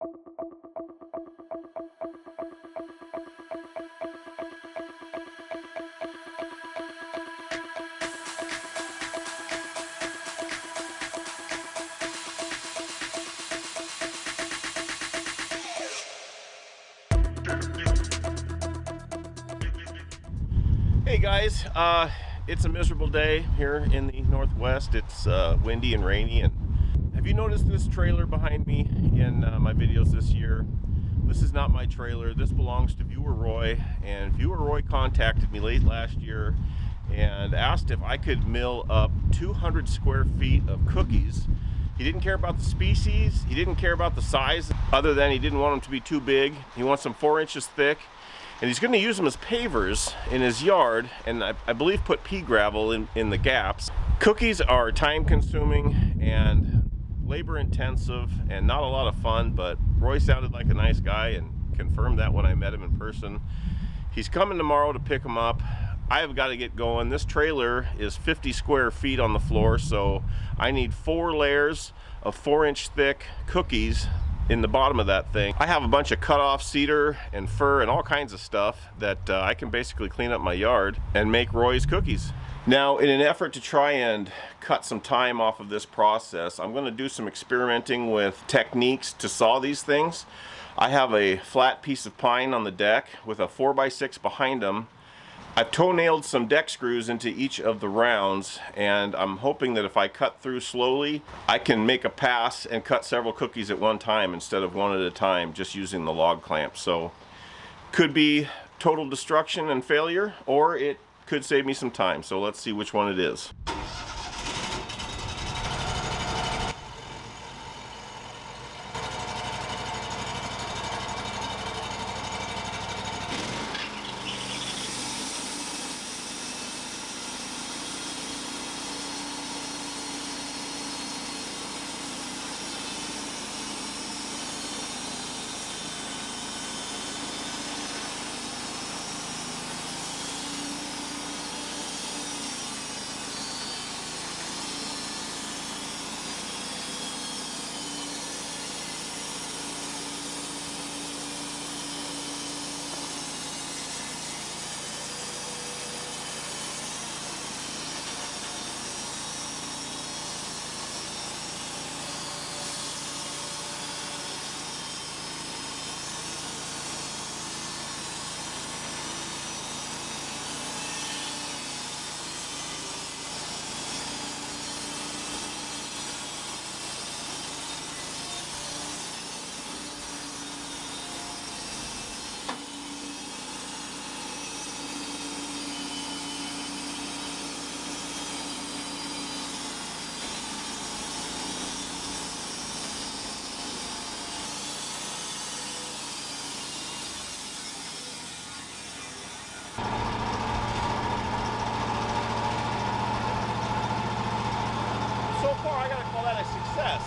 Hey guys, it's a miserable day here in the Northwest. It's windy and rainy. And have you noticed this trailer behind me in my videos this year? This is not my trailer. This belongs to Viewer Roy, and Viewer Roy contacted me late last year and asked if I could mill up 200 square feet of cookies. He didn't care about the species. He didn't care about the size, other than he didn't want them to be too big. He wants them 4 inches thick. And he's going to use them as pavers in his yard, and I believe put pea gravel in the gaps. Cookies are time consuming and labor intensive and not a lot of fun, but Roy sounded like a nice guy and confirmed that when I met him in person. He's coming tomorrow to pick them up. I have got to get going. This trailer is 50 square feet on the floor, so I need 4 layers of 4-inch thick cookies in the bottom of that thing. I have a bunch of cut off cedar and fir and all kinds of stuff that I can basically clean up my yard and make Roy's cookies. Now, in an effort to try and cut some time off of this process, I'm going to do some experimenting with techniques to saw these things. I have a flat piece of pine on the deck with a 4x6 behind them. I've toe-nailed some deck screws into each of the rounds, and I'm hoping that if I cut through slowly, I can make a pass and cut several cookies at one time instead of one at a time, just using the log clamp. So, could be total destruction and failure, or it could save me some time. So let's see which one it is. So far, I gotta call that a success.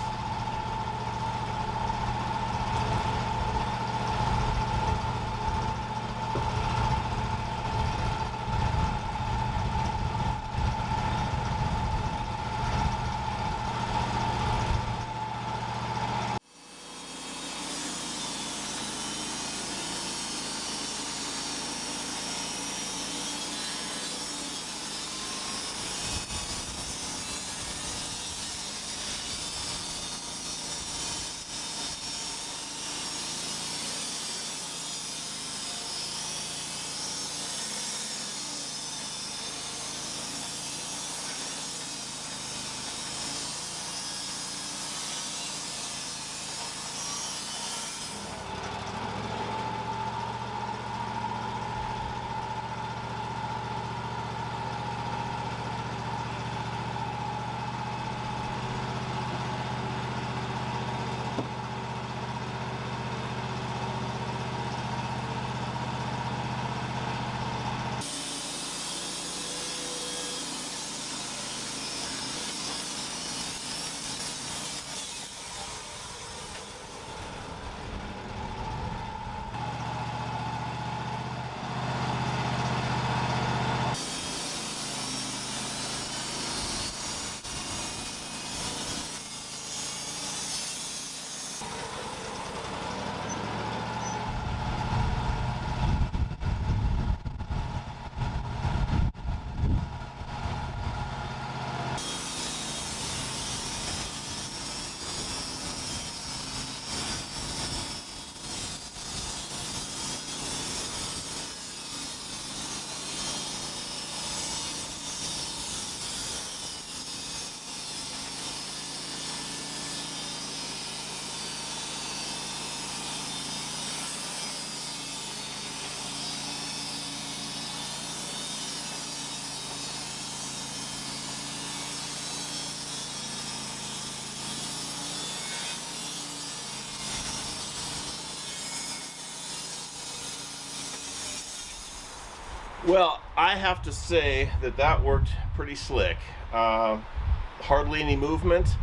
Well, I have to say that that worked pretty slick. Hardly any movement,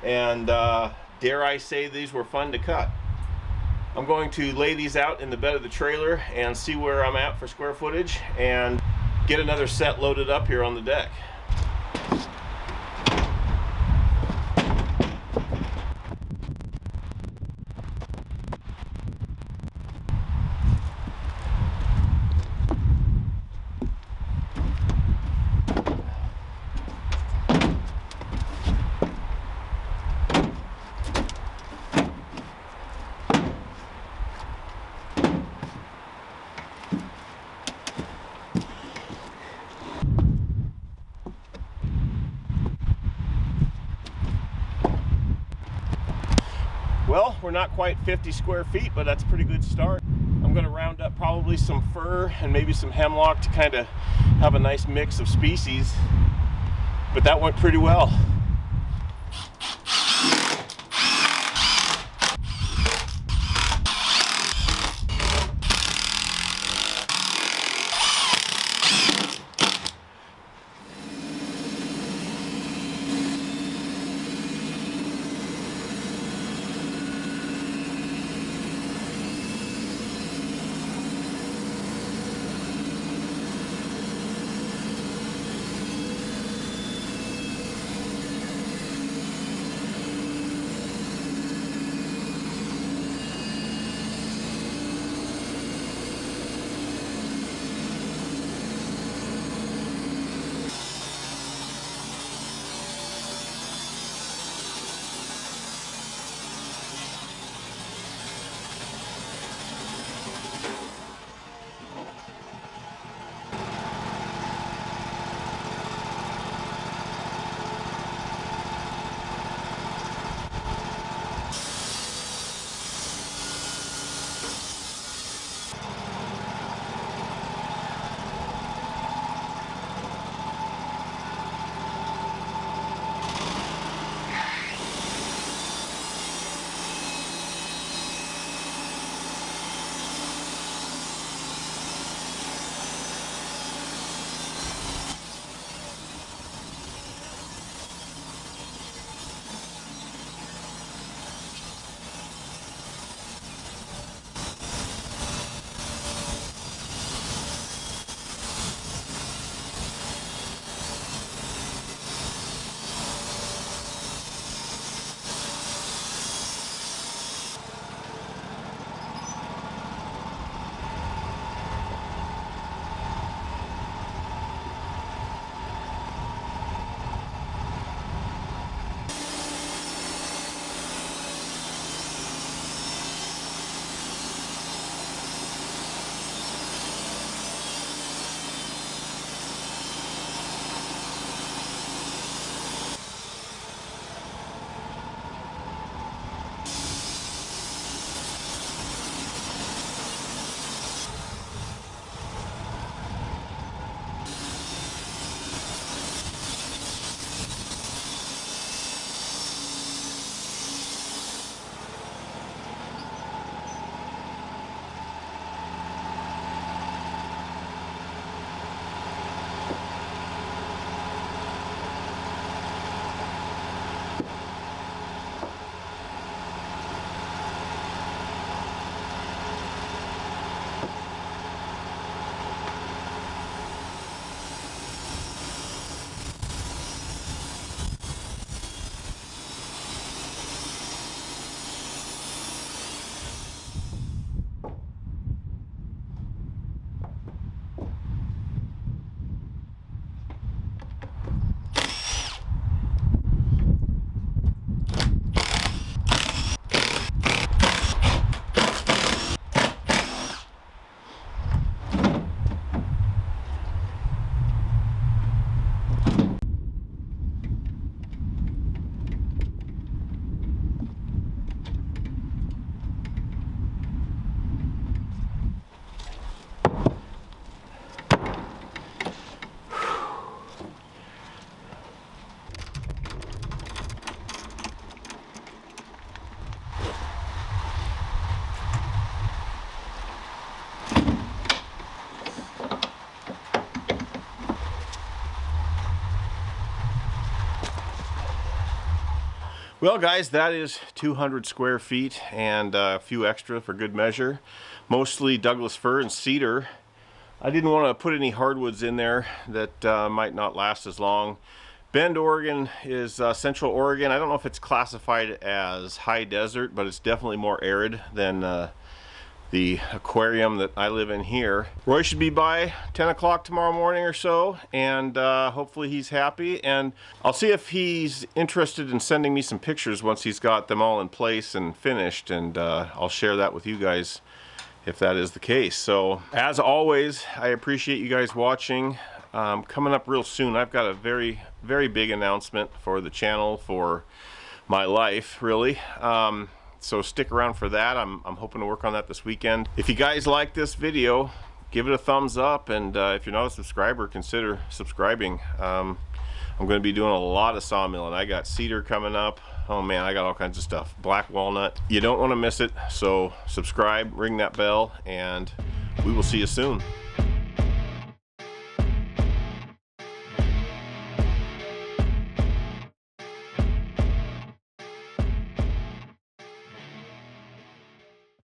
and dare I say these were fun to cut. I'm going to lay these out in the bed of the trailer and see where I'm at for square footage and get another set loaded up here on the deck. Well, we're not quite 50 square feet, but that's a pretty good start. I'm going to round up probably some fir and maybe some hemlock to kind of have a nice mix of species, but that went pretty well. Well guys, that is 200 square feet and a few extra for good measure. Mostly Douglas fir and cedar. I didn't want to put any hardwoods in there that might not last as long. Bend, Oregon is Central Oregon. I don't know if it's classified as high desert, but it's definitely more arid than the aquarium that I live in here. Roy should be by 10 o'clock tomorrow morning or so, and hopefully he's happy. And I'll see if he's interested in sending me some pictures once he's got them all in place and finished, and I'll share that with you guys if that is the case. So as always, I appreciate you guys watching. Coming up real soon, I've got a very, very big announcement for the channel, for my life, really. So stick around for that. I'm hoping to work on that this weekend. If you guys like this video, give it a thumbs up, and if you're not a subscriber, consider subscribing. I'm going to be doing a lot of sawmilling. I got cedar coming up. Oh man, I got all kinds of stuff. Black walnut. You don't want to miss it, so subscribe, ring that bell, and we will see you soon.